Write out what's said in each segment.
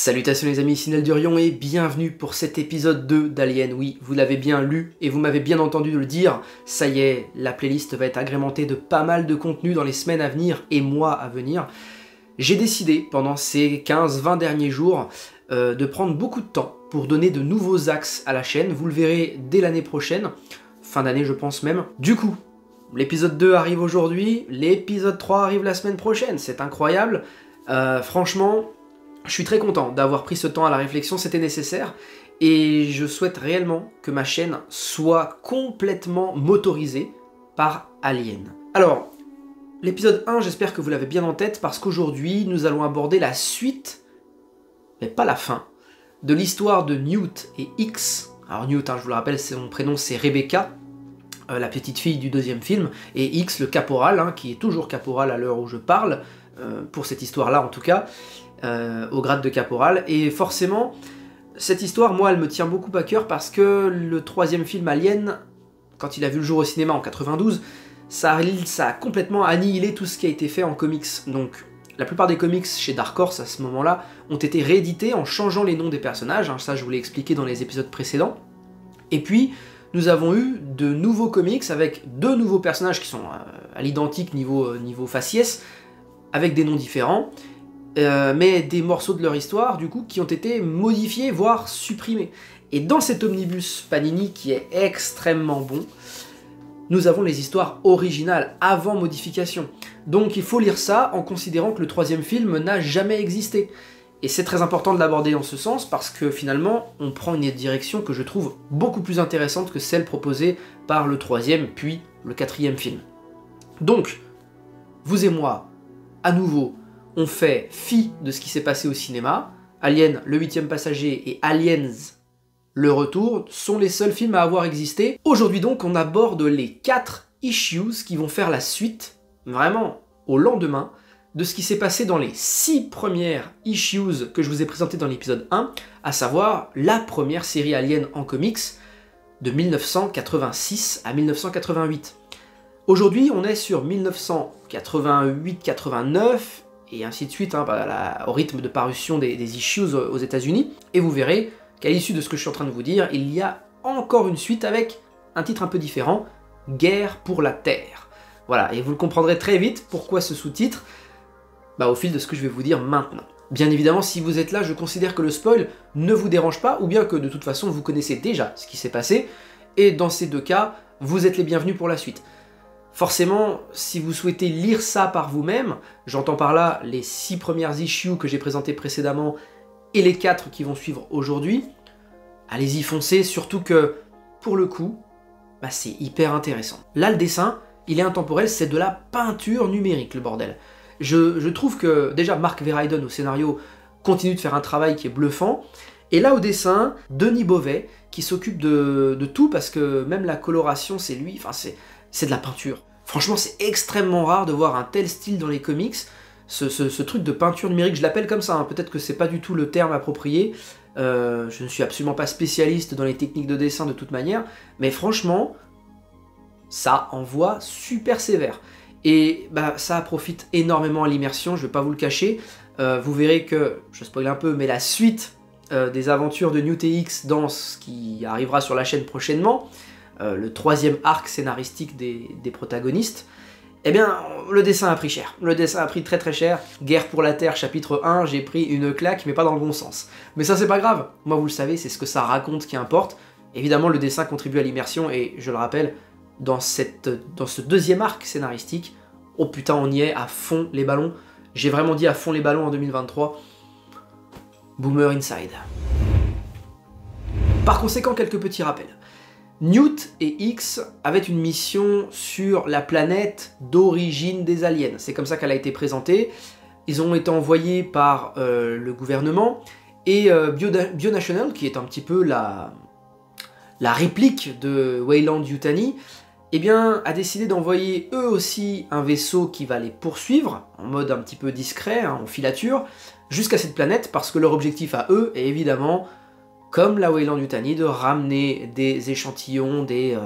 Salutations les amis, ici Neldurion et bienvenue pour cet épisode 2 d'Alien. Oui, vous l'avez bien lu et vous m'avez bien entendu le dire, ça y est, la playlist va être agrémentée de pas mal de contenu dans les semaines à venir et mois à venir. J'ai décidé pendant ces 15-20 derniers jours de prendre beaucoup de temps pour donner de nouveaux axes à la chaîne, vous le verrez dès l'année prochaine, fin d'année je pense même. Du coup, l'épisode 2 arrive aujourd'hui, l'épisode 3 arrive la semaine prochaine, c'est incroyable. Franchement, je suis très content d'avoir pris ce temps à la réflexion, c'était nécessaire, et je souhaite réellement que ma chaîne soit complètement motorisée par Alien. Alors, l'épisode 1, j'espère que vous l'avez bien en tête, parce qu'aujourd'hui, nous allons aborder la suite, mais pas la fin, de l'histoire de Newt et X. Alors Newt, je vous le rappelle, son prénom c'est Rebecca, la petite fille du deuxième film, et X, le caporal, qui est toujours caporal à l'heure où je parle, pour cette histoire-là en tout cas, au grade de caporal, et forcément, cette histoire, moi, elle me tient beaucoup à cœur parce que le troisième film Alien, quand il a vu le jour au cinéma en 92, ça a complètement annihilé tout ce qui a été fait en comics. Donc, la plupart des comics chez Dark Horse à ce moment-là ont été réédités en changeant les noms des personnages, ça je vous l'ai expliqué dans les épisodes précédents, et puis nous avons eu de nouveaux comics avec deux nouveaux personnages qui sont à l'identique niveau faciès, avec des noms différents, mais des morceaux de leur histoire, du coup, qui ont été modifiés, voire supprimés. Et dans cet omnibus Panini, qui est extrêmement bon, nous avons les histoires originales, avant modification. Donc il faut lire ça en considérant que le troisième film n'a jamais existé. Et c'est très important de l'aborder en ce sens, parce que finalement, on prend une direction que je trouve beaucoup plus intéressante que celle proposée par le troisième, puis le quatrième film. Donc, vous et moi, à nouveau, on fait fi de ce qui s'est passé au cinéma. Alien, le 8e passager, et Aliens, le retour, sont les seuls films à avoir existé. Aujourd'hui donc, on aborde les 4 issues qui vont faire la suite, vraiment au lendemain, de ce qui s'est passé dans les 6 premières issues que je vous ai présentées dans l'épisode 1, à savoir la première série Alien en comics, de 1986 à 1988. Aujourd'hui, on est sur 1988-89, et ainsi de suite, au rythme de parution des issues aux États-Unis, et vous verrez qu'à l'issue de ce que je suis en train de vous dire, il y a encore une suite avec un titre un peu différent, Guerre pour la Terre. Voilà, et vous le comprendrez très vite pourquoi ce sous-titre, au fil de ce que je vais vous dire maintenant. Bien évidemment, si vous êtes là, je considère que le spoil ne vous dérange pas, ou bien que de toute façon vous connaissez déjà ce qui s'est passé, et dans ces deux cas, vous êtes les bienvenus pour la suite. Forcément, si vous souhaitez lire ça par vous-même, j'entends par là les 6 premières issues que j'ai présentées précédemment et les 4 qui vont suivre aujourd'hui, allez-y foncez, surtout que, pour le coup, c'est hyper intéressant. Là, le dessin, il est intemporel, c'est de la peinture numérique, le bordel. Je trouve que, déjà, Mark Verheiden au scénario continue de faire un travail qui est bluffant, et là, au dessin, Denis Beauvais, qui s'occupe de tout, parce que même la coloration, c'est lui, c'est de la peinture. Franchement, c'est extrêmement rare de voir un tel style dans les comics, ce truc de peinture numérique, je l'appelle comme ça, peut-être que c'est pas du tout le terme approprié, je ne suis absolument pas spécialiste dans les techniques de dessin de toute manière, mais franchement, ça envoie super sévère. Et ça profite énormément à l'immersion, je vais pas vous le cacher, vous verrez que, je spoil un peu, mais la suite des aventures de Newt et X dans ce qui arrivera sur la chaîne prochainement, le 3e arc scénaristique des protagonistes, eh bien, le dessin a pris cher. Le dessin a pris très très cher. Guerre pour la Terre, chapitre 1, j'ai pris une claque, mais pas dans le bon sens. Mais ça, c'est pas grave. Moi, vous le savez, c'est ce que ça raconte qui importe. Évidemment, le dessin contribue à l'immersion, et je le rappelle, dans ce 2e arc scénaristique, oh putain, on y est à fond les ballons. J'ai vraiment dit à fond les ballons en 2023. Boomer Inside. Par conséquent, quelques petits rappels. Newt et X avaient une mission sur la planète d'origine des aliens. C'est comme ça qu'elle a été présentée. Ils ont été envoyés par le gouvernement, et Bionational, qui est un petit peu la réplique de Weyland-Yutani, a décidé d'envoyer eux aussi un vaisseau qui va les poursuivre, en mode un petit peu discret, en filature, jusqu'à cette planète, parce que leur objectif à eux est évidemment, comme la Weyland-Yutani, de ramener des échantillons, des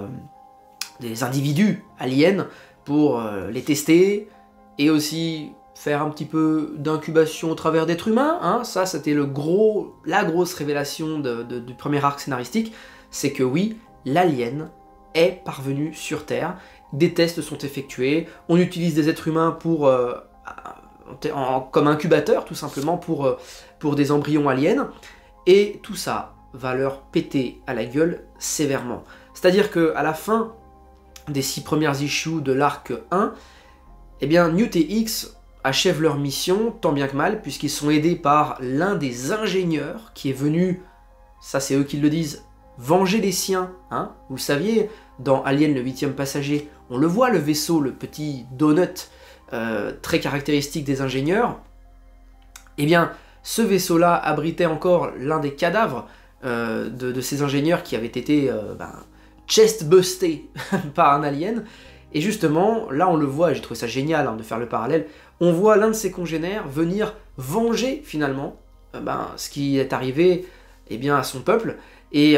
individus aliens pour les tester, et aussi faire un petit peu d'incubation au travers d'êtres humains, hein. Ça c'était la grosse révélation du premier arc scénaristique, c'est que oui, l'alien est parvenu sur Terre, des tests sont effectués, on utilise des êtres humains comme incubateur tout simplement pour des embryons aliens, et tout ça va leur péter à la gueule sévèrement. C'est-à-dire qu'à la fin des 6 premières issues de l'arc 1, eh bien Newt et X achèvent leur mission, tant bien que mal, puisqu'ils sont aidés par l'un des ingénieurs qui est venu, ça c'est eux qui le disent, venger les siens. Hein. Vous saviez, dans Alien le 8e passager, on le voit le vaisseau, le petit donut, très caractéristique des ingénieurs. Eh bien, ce vaisseau-là abritait encore l'un des cadavres de ces ingénieurs qui avaient été chest-bustés par un alien. Et justement, là on le voit, et j'ai trouvé ça génial de faire le parallèle, on voit l'un de ses congénères venir venger finalement ce qui est arrivé à son peuple, et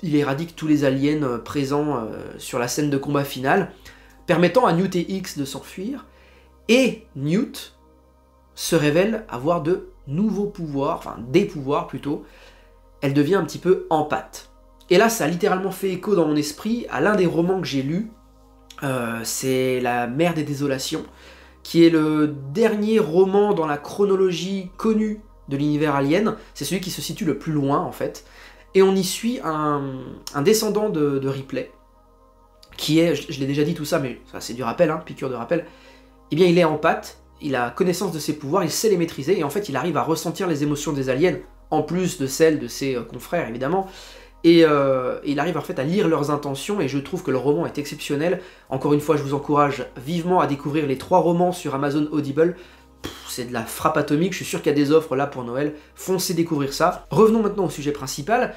il éradique tous les aliens présents sur la scène de combat finale, permettant à Newt et X de s'enfuir, et Newt se révèle avoir de nouveaux pouvoirs, enfin des pouvoirs plutôt, elle devient un petit peu en pâte. Et là ça a littéralement fait écho dans mon esprit à l'un des romans que j'ai lus, c'est La Mer des Désolations, qui est le dernier roman dans la chronologie connue de l'univers Alien, c'est celui qui se situe le plus loin en fait, et on y suit un descendant de Ripley, qui est, je l'ai déjà dit tout ça, mais ça c'est du rappel, piqûre de rappel, eh bien il est en pâte, il a connaissance de ses pouvoirs, il sait les maîtriser, et en fait il arrive à ressentir les émotions des aliens, en plus de celles de ses confrères évidemment, et il arrive en fait à lire leurs intentions, et je trouve que le roman est exceptionnel. Encore une fois, je vous encourage vivement à découvrir les 3 romans sur Amazon Audible. C'est de la frappe atomique, je suis sûr qu'il y a des offres là pour Noël, foncez découvrir ça. Revenons maintenant au sujet principal,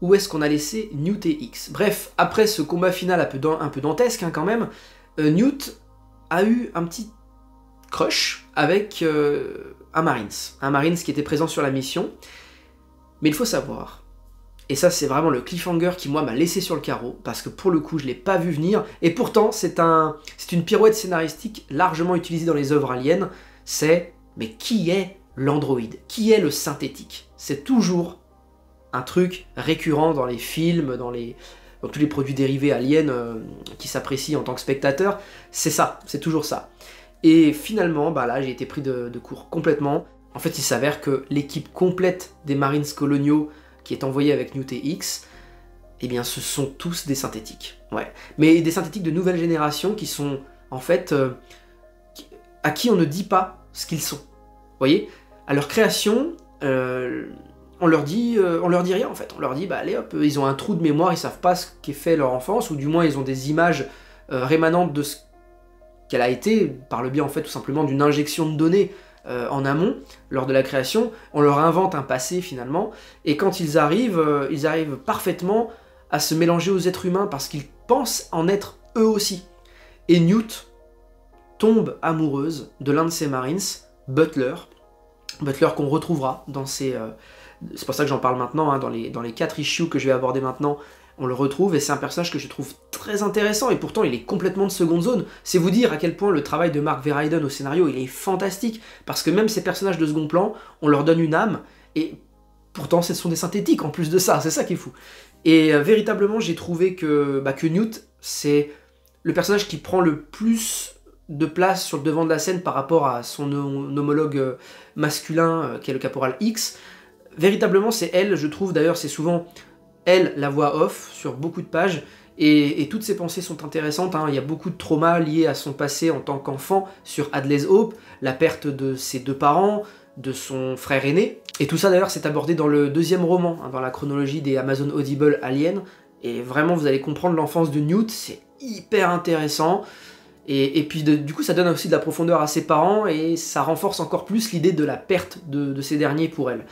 où est-ce qu'on a laissé Newt et X? Bref, après ce combat final un peu dantesque quand même, Newt a eu un petit crush avec un Marines qui était présent sur la mission, mais il faut savoir, et ça c'est vraiment le cliffhanger qui moi m'a laissé sur le carreau, parce que pour le coup je l'ai pas vu venir, et pourtant c'est une pirouette scénaristique largement utilisée dans les œuvres aliens, c'est mais qui est l'androïde? Qui est le synthétique? C'est toujours un truc récurrent dans les films, dans tous les produits dérivés aliens qui s'apprécient en tant que spectateur, c'est ça, c'est toujours ça. Et finalement, là j'ai été pris de court complètement. En fait il s'avère que l'équipe complète des Marines coloniaux qui est envoyé avec Newt et X, eh bien ce sont tous des synthétiques. Ouais. Mais des synthétiques de nouvelle génération qui sont, en fait, à qui on ne dit pas ce qu'ils sont. Vous voyez? À leur création, on leur dit rien en fait. On leur dit, allez hop, ils ont un trou de mémoire, ils savent pas ce qu'est fait leur enfance, ou du moins ils ont des images rémanentes de ce qu'elle a été, par le biais en fait tout simplement d'une injection de données en amont, lors de la création, on leur invente un passé finalement, et quand ils arrivent parfaitement à se mélanger aux êtres humains parce qu'ils pensent en être eux aussi. Et Newt tombe amoureuse de l'un de ses Marines, Butler qu'on retrouvera dans ses... c'est pour ça que j'en parle maintenant, dans les 4 issues que je vais aborder maintenant, on le retrouve, et c'est un personnage que je trouve très intéressant, et pourtant il est complètement de seconde zone. C'est vous dire à quel point le travail de Mark Verheiden au scénario, il est fantastique, parce que même ces personnages de second plan, on leur donne une âme, et pourtant ce sont des synthétiques en plus de ça, c'est ça qui est fou. Et véritablement j'ai trouvé que Newt, c'est le personnage qui prend le plus de place sur le devant de la scène par rapport à son homologue masculin, qui est le caporal X. Véritablement c'est elle, je trouve, d'ailleurs c'est souvent... elle, la voix off, sur beaucoup de pages, et toutes ses pensées sont intéressantes, il y a beaucoup de traumas liés à son passé en tant qu'enfant sur Hadley's Hope, la perte de ses 2 parents, de son frère aîné, et tout ça d'ailleurs c'est abordé dans le 2e roman, dans la chronologie des Amazon Audible Alien, et vraiment vous allez comprendre l'enfance de Newt, c'est hyper intéressant, et puis du coup ça donne aussi de la profondeur à ses parents, et ça renforce encore plus l'idée de la perte de ces derniers pour elle.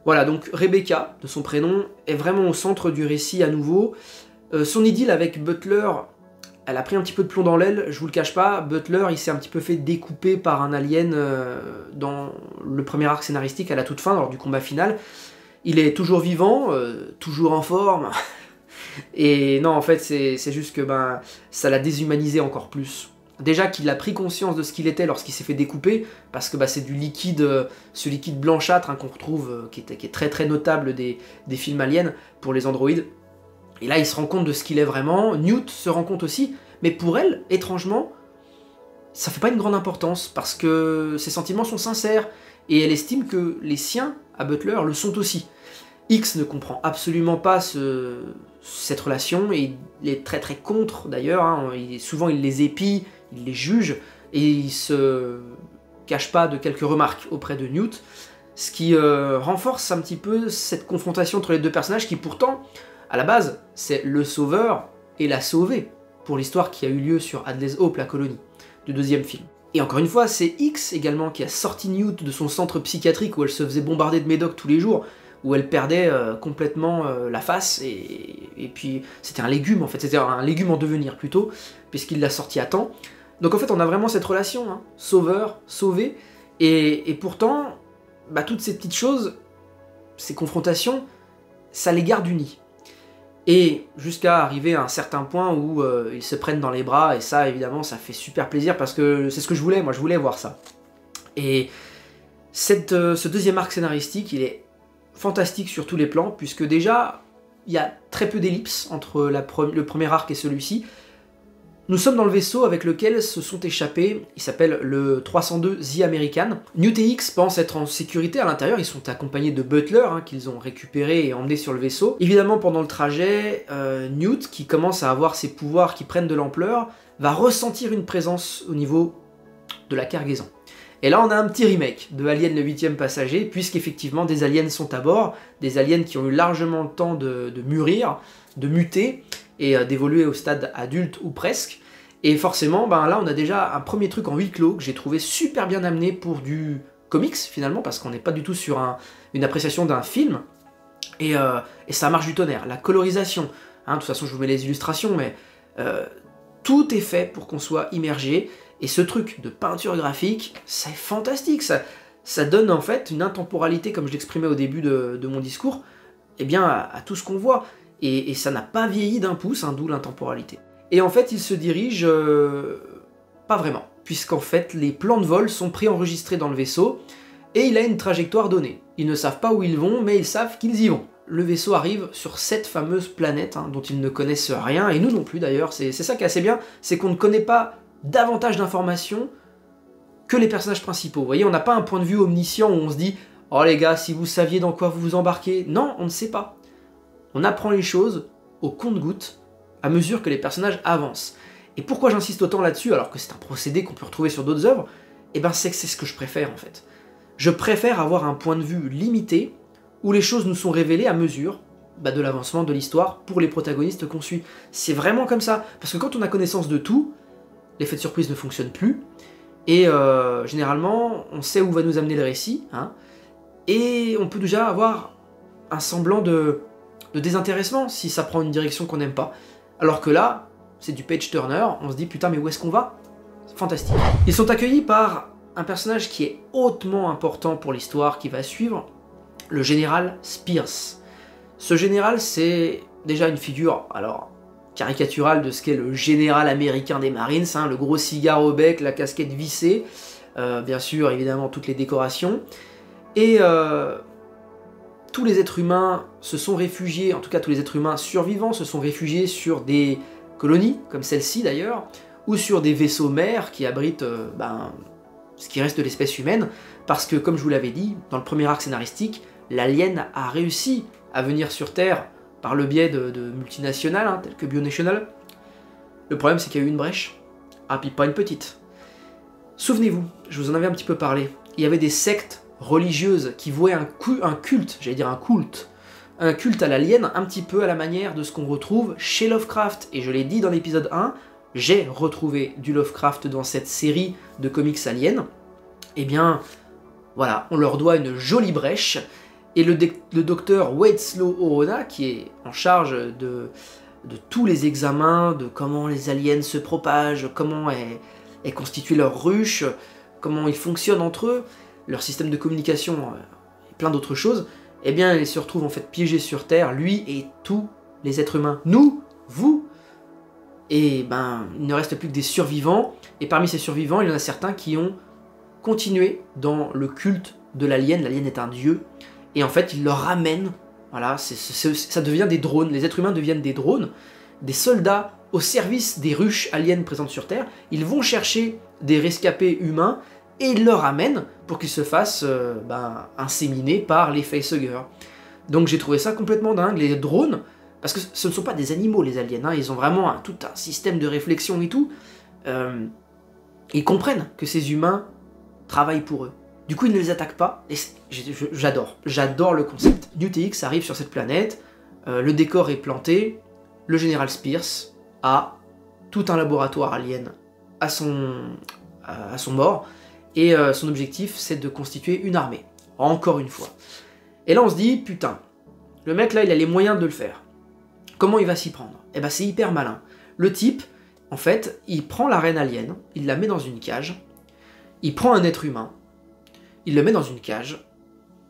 Voilà, donc Rebecca, de son prénom, est vraiment au centre du récit à nouveau. Son idylle avec Butler, elle a pris un petit peu de plomb dans l'aile, je vous le cache pas. Butler, il s'est un petit peu fait découper par un alien dans le premier arc scénaristique à la toute fin, lors du combat final. Il est toujours vivant, toujours en forme. Et non, en fait, c'est juste que ça l'a déshumanisé encore plus. Déjà qu'il a pris conscience de ce qu'il était lorsqu'il s'est fait découper, parce que c'est du liquide, ce liquide blanchâtre qu'on retrouve, qui est très très notable des films aliens pour les androïdes. Et là il se rend compte de ce qu'il est vraiment, Newt se rend compte aussi, mais pour elle, étrangement, ça fait pas une grande importance, parce que ses sentiments sont sincères, et elle estime que les siens, à Butler, le sont aussi. X ne comprend absolument pas cette relation, et il est très très contre d'ailleurs, hein. Souvent il les épie, il les juge, et il se cache pas de quelques remarques auprès de Newt, ce qui renforce un petit peu cette confrontation entre les deux personnages qui pourtant, à la base, c'est le sauveur et la sauvée, pour l'histoire qui a eu lieu sur Hadley's Hope, la colonie, du deuxième film. Et encore une fois, c'est X également qui a sorti Newt de son centre psychiatrique où elle se faisait bombarder de médocs tous les jours, où elle perdait complètement la face, et puis c'était un légume en fait, c'était un légume en devenir plutôt, puisqu'il l'a sorti à temps. Donc en fait on a vraiment cette relation, hein, sauveur, sauvé, et pourtant, toutes ces petites choses, ces confrontations, ça les garde unis. Et jusqu'à arriver à un certain point où ils se prennent dans les bras, et ça évidemment ça fait super plaisir, parce que c'est ce que je voulais, moi je voulais voir ça. Et ce deuxième arc scénaristique, il est fantastique sur tous les plans, puisque déjà, il y a très peu d'ellipses entre le premier arc et celui-ci. Nous sommes dans le vaisseau avec lequel se sont échappés, il s'appelle le 302 The American. Newt et X pensent être en sécurité à l'intérieur, ils sont accompagnés de Butler, qu'ils ont récupéré et emmené sur le vaisseau. Évidemment, pendant le trajet, Newt, qui commence à avoir ses pouvoirs qui prennent de l'ampleur, va ressentir une présence au niveau de la cargaison. Et là on a un petit remake de Alien le 8e passager, puisqu'effectivement des aliens sont à bord, des aliens qui ont eu largement le temps de mûrir, de muter, et d'évoluer au stade adulte ou presque. Et forcément, là on a déjà un premier truc en huis clos que j'ai trouvé super bien amené pour du comics finalement, parce qu'on n'est pas du tout sur une appréciation d'un film, et ça marche du tonnerre. La colorisation, de toute façon je vous mets les illustrations, mais tout est fait pour qu'on soit immergé. Et ce truc de peinture graphique, c'est fantastique, ça donne en fait une intemporalité, comme je l'exprimais au début de mon discours, à tout ce qu'on voit. Et ça n'a pas vieilli d'un pouce, d'où l'intemporalité. Et en fait, il se dirige pas vraiment, puisqu'en fait, les plans de vol sont préenregistrés dans le vaisseau, et il a une trajectoire donnée. Ils ne savent pas où ils vont, mais ils savent qu'ils y vont. Le vaisseau arrive sur cette fameuse planète, dont ils ne connaissent rien, et nous non plus d'ailleurs, c'est ça qui est assez bien, c'est qu'on ne connaît pas davantage d'informations que les personnages principaux. Vous voyez, on n'a pas un point de vue omniscient où on se dit « Oh les gars, si vous saviez dans quoi vous vous embarquez », non, on ne sait pas. On apprend les choses au compte-gouttes à mesure que les personnages avancent. Et pourquoi j'insiste autant là-dessus, alors que c'est un procédé qu'on peut retrouver sur d'autres œuvres, c'est que c'est ce que je préfère en fait. Je préfère avoir un point de vue limité, où les choses nous sont révélées à mesure de l'avancement de l'histoire pour les protagonistes qu'on suit. C'est vraiment comme ça, parce que quand on a connaissance de tout, l'effet de surprise ne fonctionne plus, et généralement, on sait où va nous amener le récit, et on peut déjà avoir un semblant de désintéressement si ça prend une direction qu'on n'aime pas. Alors que là, c'est du page-turner, on se dit putain mais où est-ce qu'on va? Fantastique. Ils sont accueillis par un personnage qui est hautement important pour l'histoire qui va suivre, le général Spears. Ce général, c'est déjà une figure, alors caricaturale de ce qu'est le général américain des Marines, le gros cigare au bec, la casquette vissée, bien sûr, évidemment, toutes les décorations, et tous les êtres humains se sont réfugiés, en tout cas tous les êtres humains survivants se sont réfugiés sur des colonies, comme celle-ci d'ailleurs, ou sur des vaisseaux mers qui abritent ce qui reste de l'espèce humaine, parce que, comme je vous l'avais dit, dans le premier arc scénaristique, l'alien a réussi à venir sur Terre par le biais de multinationales, telles que Bionational. Le problème, c'est qu'il y a eu une brèche. Puis pas une petite. Souvenez-vous, je vous en avais un petit peu parlé, il y avait des sectes religieuses qui vouaient un culte, j'allais dire un culte à l'alien, un petit peu à la manière de ce qu'on retrouve chez Lovecraft. Et je l'ai dit dans l'épisode 1, j'ai retrouvé du Lovecraft dans cette série de comics aliens. Voilà, on leur doit une jolie brèche, et le docteur Wadslow Orona, qui est en charge de tous les examens, de comment les aliens se propagent, comment est constituée leur ruche, comment ils fonctionnent entre eux, leur système de communication, et plein d'autres choses, il se retrouve en fait piégé sur Terre, lui et tous les êtres humains. Nous, vous, Et ben, il ne reste plus que des survivants, et parmi ces survivants, il y en a certains qui ont continué dans le culte de l'alien. L'alien est un dieu, et en fait, il leur ramène, voilà, ça devient des drones, les êtres humains deviennent des drones, des soldats au service des ruches aliens présentes sur Terre. Ils vont chercher des rescapés humains, et ils leur ramènent pour qu'ils se fassent inséminer par les facehuggers. Donc j'ai trouvé ça complètement dingue, les drones, parce que ce ne sont pas des animaux les aliens, hein, ils ont vraiment tout un système de réflexion et tout. Ils comprennent que ces humains travaillent pour eux. Du coup ils ne les attaquent pas, et j'adore le concept. NewTX arrive sur cette planète, le décor est planté, le général Spears a tout un laboratoire alien à son bord, et son objectif c'est de constituer une armée, encore une fois. Et là on se dit, putain, le mec là il a les moyens de le faire. Comment il va s'y prendre? Eh ben c'est hyper malin. Le type, en fait, il prend la reine alien, il la met dans une cage, il prend un être humain, il le met dans une cage,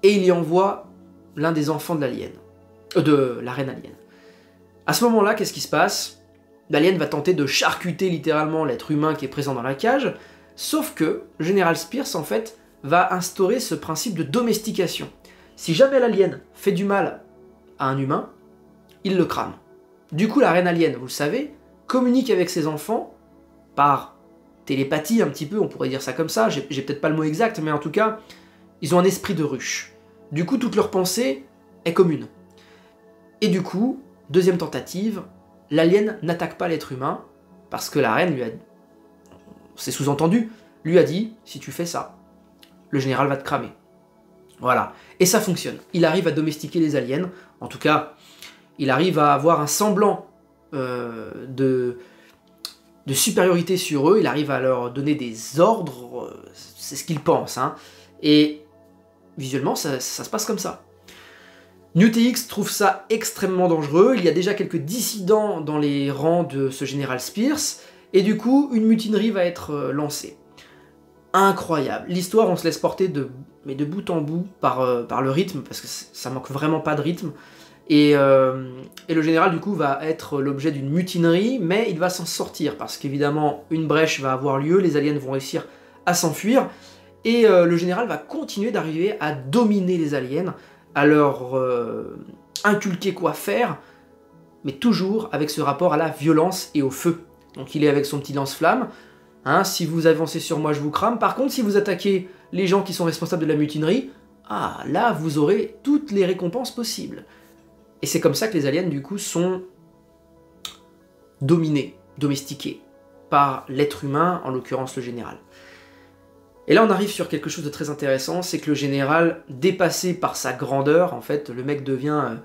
et il y envoie l'un des enfants de l'alien, de la reine alien. À ce moment-là, qu'est-ce qui se passe? L'alien va tenter de charcuter littéralement l'être humain qui est présent dans la cage, sauf que le général Spears, en fait, va instaurer ce principe de domestication. Si jamais l'alien fait du mal à un humain, il le crame. Du coup, la reine alien, vous le savez, communique avec ses enfants par télépathie un petit peu, on pourrait dire ça comme ça, j'ai peut-être pas le mot exact, mais en tout cas, ils ont un esprit de ruche. Du coup, toute leur pensée est commune. Et du coup, deuxième tentative, l'alien n'attaque pas l'être humain, parce que la reine lui a... c'est sous-entendu, lui a dit, si tu fais ça, le général va te cramer. Voilà. Et ça fonctionne. Il arrive à domestiquer les aliens. En tout cas, il arrive à avoir un semblant de supériorité sur eux. Il arrive à leur donner des ordres. C'est ce qu'il pense. Hein. Et visuellement, ça se passe comme ça. NewTX trouve ça extrêmement dangereux. Il y a déjà quelques dissidents dans les rangs de ce général Spears. Et du coup, une mutinerie va être lancée. Incroyable. L'histoire, on se laisse porter de bout en bout par le rythme, parce que ça manque vraiment pas de rythme. Et le général, du coup, va être l'objet d'une mutinerie, mais il va s'en sortir, parce qu'évidemment, une brèche va avoir lieu, les aliens vont réussir à s'enfuir, et le général va continuer d'arriver à dominer les aliens, à leur inculquer quoi faire, mais toujours avec ce rapport à la violence et au feu. Donc il est avec son petit lance-flamme. Hein, si vous avancez sur moi, je vous crame. Par contre, si vous attaquez les gens qui sont responsables de la mutinerie, ah, là, vous aurez toutes les récompenses possibles. Et c'est comme ça que les aliens, du coup, sont dominés, domestiqués, par l'être humain, en l'occurrence le général. Et là, on arrive sur quelque chose de très intéressant, c'est que le général, dépassé par sa grandeur, en fait, le mec devient...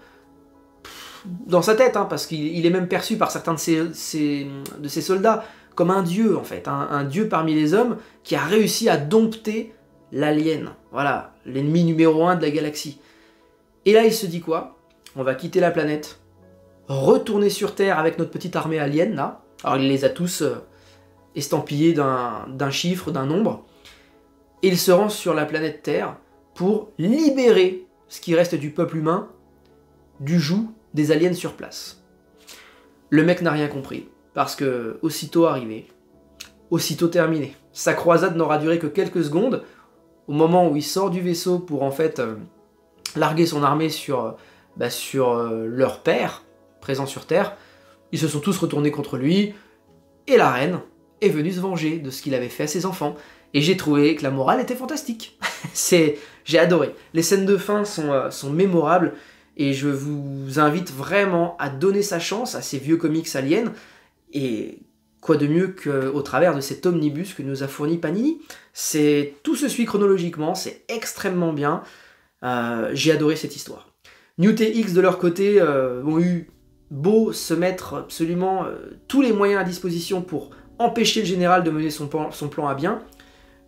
dans sa tête, hein, parce qu'il est même perçu par certains de ses soldats, comme un dieu en fait, un dieu parmi les hommes qui a réussi à dompter l'alien, voilà, l'ennemi numéro 1 de la galaxie. Et là il se dit quoi? On va quitter la planète, retourner sur Terre avec notre petite armée alien là, alors il les a tous estampillés d'un chiffre, d'un nombre, et il se rend sur la planète Terre pour libérer ce qui reste du peuple humain du joug des aliens sur place. Le mec n'a rien compris. Parce que, aussitôt arrivé, aussitôt terminé. Sa croisade n'aura duré que quelques secondes, au moment où il sort du vaisseau pour en fait larguer son armée sur leur père, présent sur Terre. Ils se sont tous retournés contre lui, et la reine est venue se venger de ce qu'il avait fait à ses enfants. Et j'ai trouvé que la morale était fantastique. J'ai adoré. Les scènes de fin sont mémorables, et je vous invite vraiment à donner sa chance à ces vieux comics aliens. Et quoi de mieux qu'au travers de cet omnibus que nous a fourni Panini. Tout se suit chronologiquement, c'est extrêmement bien. J'ai adoré cette histoire. NewTX de leur côté ont eu beau se mettre absolument tous les moyens à disposition pour empêcher le général de mener son plan à bien.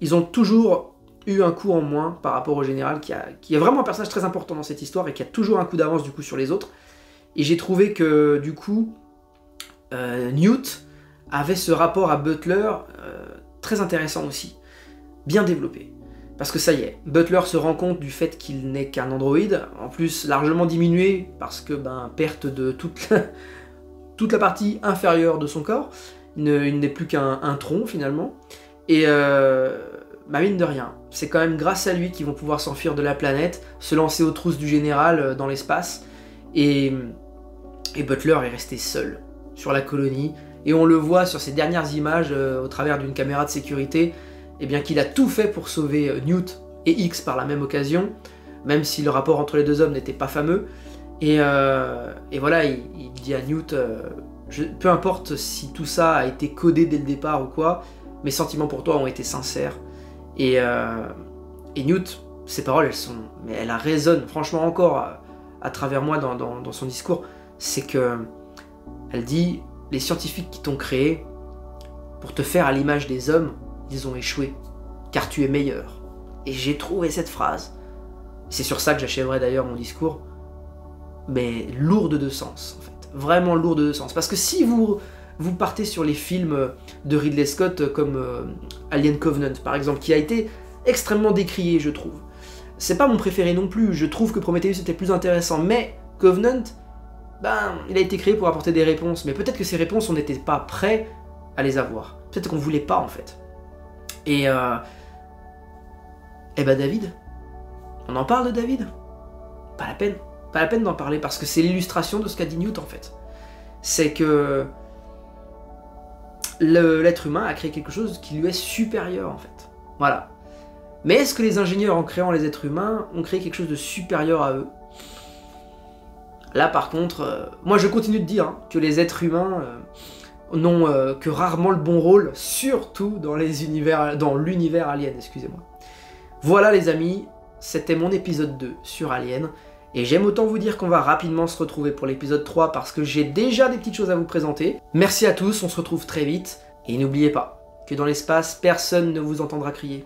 Ils ont toujours eu un coup en moins par rapport au général qui est vraiment un personnage très important dans cette histoire et qui a toujours un coup d'avance du coup sur les autres. Et j'ai trouvé que du coup Newt avait ce rapport à Butler très intéressant aussi, bien développé. Parce que ça y est, Butler se rend compte du fait qu'il n'est qu'un androïde, en plus largement diminué, parce que perte de toute toute la partie inférieure de son corps. Il n'est plus qu'un tronc finalement. Et mine de rien, c'est quand même grâce à lui qu'ils vont pouvoir s'enfuir de la planète, se lancer aux trousses du général dans l'espace. Et Butler est resté seul sur la colonie. Et on le voit sur ces dernières images au travers d'une caméra de sécurité, eh bien qu'il a tout fait pour sauver Newt et X par la même occasion, même si le rapport entre les deux hommes n'était pas fameux. Et voilà, il dit à Newt, peu importe si tout ça a été codé dès le départ ou quoi, mes sentiments pour toi ont été sincères. Et Newt, ses paroles, elles résonnent franchement encore à travers moi dans son discours. C'est que elle dit, les scientifiques qui t'ont créé, pour te faire à l'image des hommes, ils ont échoué, car tu es meilleur. Et j'ai trouvé cette phrase, c'est sur ça que j'achèverai d'ailleurs mon discours, mais lourde de sens, en fait. Vraiment lourde de sens. Parce que si vous partez sur les films de Ridley Scott, comme Alien Covenant, par exemple, qui a été extrêmement décrié, je trouve. C'est pas mon préféré non plus, je trouve que Prometheus était plus intéressant, mais Covenant, il a été créé pour apporter des réponses, mais peut-être que ces réponses, on n'était pas prêt à les avoir. Peut-être qu'on voulait pas, en fait. Et David, on en parle de David? Pas la peine. Pas la peine d'en parler, parce que c'est l'illustration de ce qu'a dit Newt, en fait. C'est que l'être humain a créé quelque chose qui lui est supérieur, en fait. Voilà. Mais est-ce que les ingénieurs, en créant les êtres humains, ont créé quelque chose de supérieur à eux? Là, par contre, moi je continue de dire que les êtres humains n'ont que rarement le bon rôle, surtout dans l'univers Alien, excusez-moi. Voilà les amis, c'était mon épisode 2 sur Alien, et j'aime autant vous dire qu'on va rapidement se retrouver pour l'épisode 3 parce que j'ai déjà des petites choses à vous présenter. Merci à tous, on se retrouve très vite, et n'oubliez pas que dans l'espace, personne ne vous entendra crier.